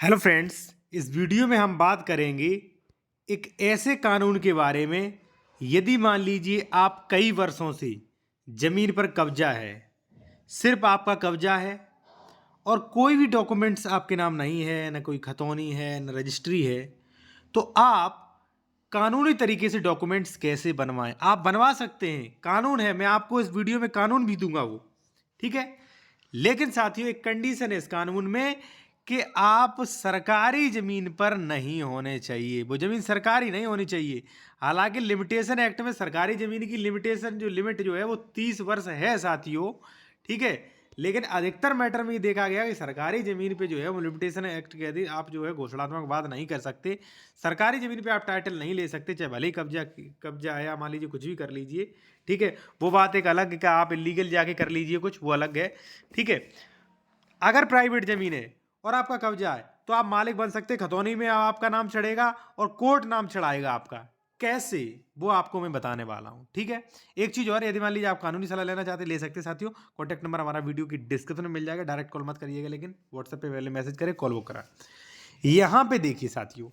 Hello friends, इस video में हम बात करेंगे एक ऐसे कानून के बारे में। यदि मान लीजिए आप कई वर्षों से ज़मीन पर कब्जा है, सिर्फ आपका कब्जा है और कोई भी डॉक्यूमेंट्स आपके नाम नहीं है, न कोई खतौनी है, न रजिस्ट्री है, तो आप कानूनी तरीके से डॉक्यूमेंट्स कैसे बनवाएं? आप बनवा सकते हैं, कानून है। मैं आपको इस वीडियो में कानून भी दूंगा वो, ठीक है। लेकिन साथियों, एक कंडीशन है इस कानून में कि आप सरकारी जमीन पर नहीं होने चाहिए, वो जमीन सरकारी नहीं होनी चाहिए। हालांकि लिमिटेशन एक्ट में सरकारी जमीन की लिमिटेशन जो लिमिट जो है वो 30 वर्ष है साथियों, ठीक है। लेकिन अधिकतर मैटर में ये देखा गया कि सरकारी जमीन पे जो है वो लिमिटेशन एक्ट के अधीन आप जो है घोषणात्मक वाद नहीं कर सकते। सरकारी जमीन पे आप टाइटल नहीं ले सकते, चाहे भले ही कब्जा है या मान लीजिए कुछ भी कर लीजिए, ठीक है। वो बात एक अलग है कि आप इलीगल जाके कर लीजिए कुछ, वो अलग है, ठीक है। अगर प्राइवेट जमीन है और आपका कब्जा है तो आप मालिक बन सकते, खतौनी में आपका नाम चढ़ेगा और कोर्ट नाम चढ़ाएगा आपका। कैसे, वो आपको मैं बताने वाला हूं, ठीक है। एक चीज और, यदि मान लीजिए आप कानूनी सलाह लेना चाहते ले सकते साथियों। कॉन्टैक्ट नंबर हमारा वीडियो की डिस्क्रिप्शन में मिल जाएगा, डायरेक्ट कॉल मत करिएगा, लेकिन व्हाट्सएप पे पहले मैसेज करें, कॉल वो करा। यहां पे देखिए साथियों,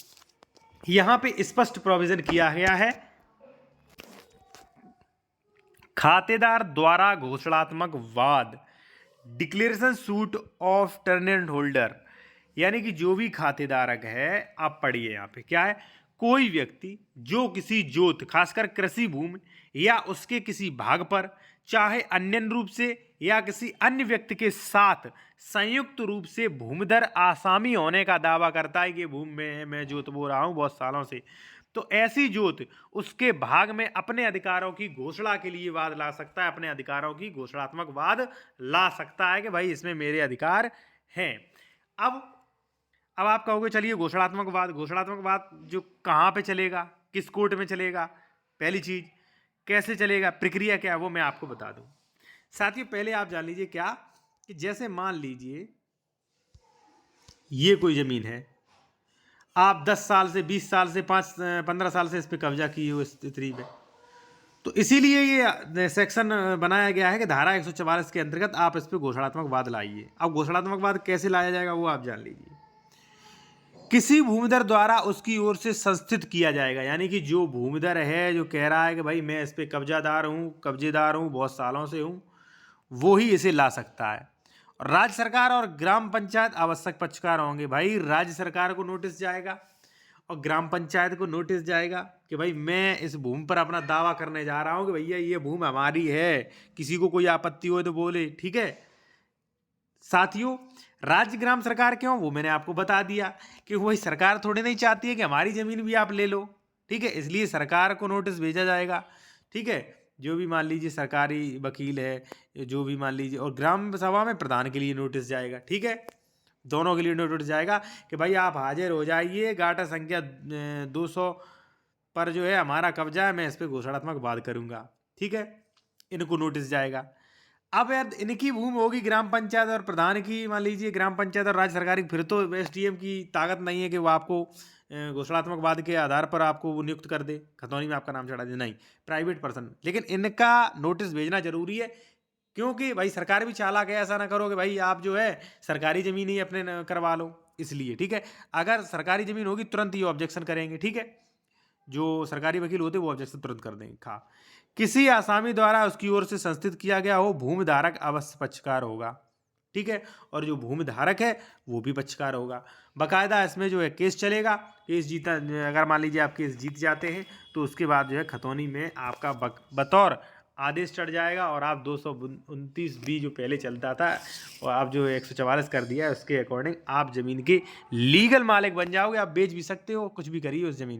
यहां पे स्पष्ट प्रोविजन किया गया है, खातेदार द्वारा घोषणात्मक वाद, डिक्लेरेशन सूट ऑफ टर्नेंट होल्डर। यानी कि जो भी खातेदारक है, आप पढ़िए यहाँ पे क्या है, कोई व्यक्ति जो किसी जोत खासकर कृषि भूमि या उसके किसी भाग पर चाहे अन्य रूप से या किसी अन्य व्यक्ति के साथ संयुक्त रूप से भूमिधर आसामी होने का दावा करता है कि भूमि में है, मैं जोत बो रहा हूं बहुत सालों से, तो ऐसी जोत उसके भाग में अपने अधिकारों की घोषणा के लिए वाद ला सकता है, अपने अधिकारों की घोषणात्मक वाद ला सकता है कि भाई इसमें मेरे अधिकार हैं। अब आप कहोगे चलिए घोषणात्मक वाद जो कहाँ पे चलेगा, किस कोर्ट में चलेगा, पहली चीज कैसे चलेगा, प्रक्रिया क्या है, वो मैं आपको बता दूं साथियों। पहले आप जान लीजिए क्या कि जैसे मान लीजिए ये कोई जमीन है, आप 10 साल से 20 साल से 15 साल से इस पे कब्जा किए हो स्थिति पे, तो इसीलिए ये सेक्शन बनाया गया है कि धारा 144 के अंतर्गत आप इस पे घोषणात्मक वाद लाइए। अब घोषणात्मक वाद कैसे लाया जाएगा वो आप जान लीजिए। किसी भूमिधर द्वारा उसकी ओर से संस्थित किया जाएगा, यानी कि जो भूमिधर है जो कह रहा है कि भाई मैं इस पे कब्जेदार हूँ बहुत सालों से हूँ, वो ही इसे ला सकता है। और राज्य सरकार और ग्राम पंचायत आवश्यक पक्षकार होंगे। भाई राज्य सरकार को नोटिस जाएगा और ग्राम पंचायत को नोटिस जाएगा कि भाई मैं इस भूमि पर अपना दावा करने जा रहा हूँ कि भैया ये भूमि हमारी है, किसी को कोई आपत्ति हो तो बोले, ठीक है। साथियों, राज्य ग्राम सरकार क्यों, वो मैंने आपको बता दिया कि वही सरकार थोड़ी नहीं चाहती है कि हमारी जमीन भी आप ले लो, ठीक है। इसलिए सरकार को नोटिस भेजा जाएगा, ठीक है। जो भी मान लीजिए सरकारी वकील है, जो भी मान लीजिए, और ग्राम सभा में प्रधान के लिए नोटिस जाएगा, ठीक है। दोनों के लिए नोटिस जाएगा कि भाई आप हाजिर हो जाइए, गाटा संख्या 200 पर जो है हमारा कब्जा है, मैं इस पर घोषणात्मक वाद करूंगा, ठीक है। इनको नोटिस जाएगा। अब यार इनकी भूमि होगी ग्राम पंचायत और प्रधान की, मान लीजिए ग्राम पंचायत और राज्य सरकार की, फिर तो एसडीएम की ताकत नहीं है कि वो आपको घोषणात्मक वाद के आधार पर आपको वो नियुक्त कर दे, खतौनी में आपका नाम चढ़ा दे, नहीं, प्राइवेट पर्सन। लेकिन इनका नोटिस भेजना जरूरी है, क्योंकि भाई सरकार भी चालाक है, ऐसा ना करो कि भाई आप जो है सरकारी जमीन ही अपने करवा लो, इसलिए, ठीक है। अगर सरकारी जमीन होगी तुरंत ही ऑब्जेक्शन करेंगे, ठीक है। जो सरकारी वकील होते वो ऑब्जेक्शन तुरंत कर देंगे। खा किसी आसामी द्वारा उसकी ओर से संस्थित किया गया हो, भूमि धारक अवश्य पक्षकार होगा, ठीक है। और जो भूमि धारक है वो भी पक्षकार होगा। बकायदा इसमें जो है केस चलेगा, केस जीता, अगर मान लीजिए आप केस जीत जाते हैं तो उसके बाद जो है खतौनी में आपका बतौर आदेश चढ़ जाएगा और आप 229B जो पहले चलता था और आप जो 144 कर दिया है, उसके अकॉर्डिंग आप जमीन के लीगल मालिक बन जाओगे। आप बेच भी सकते हो, कुछ भी करिए उस जमीन।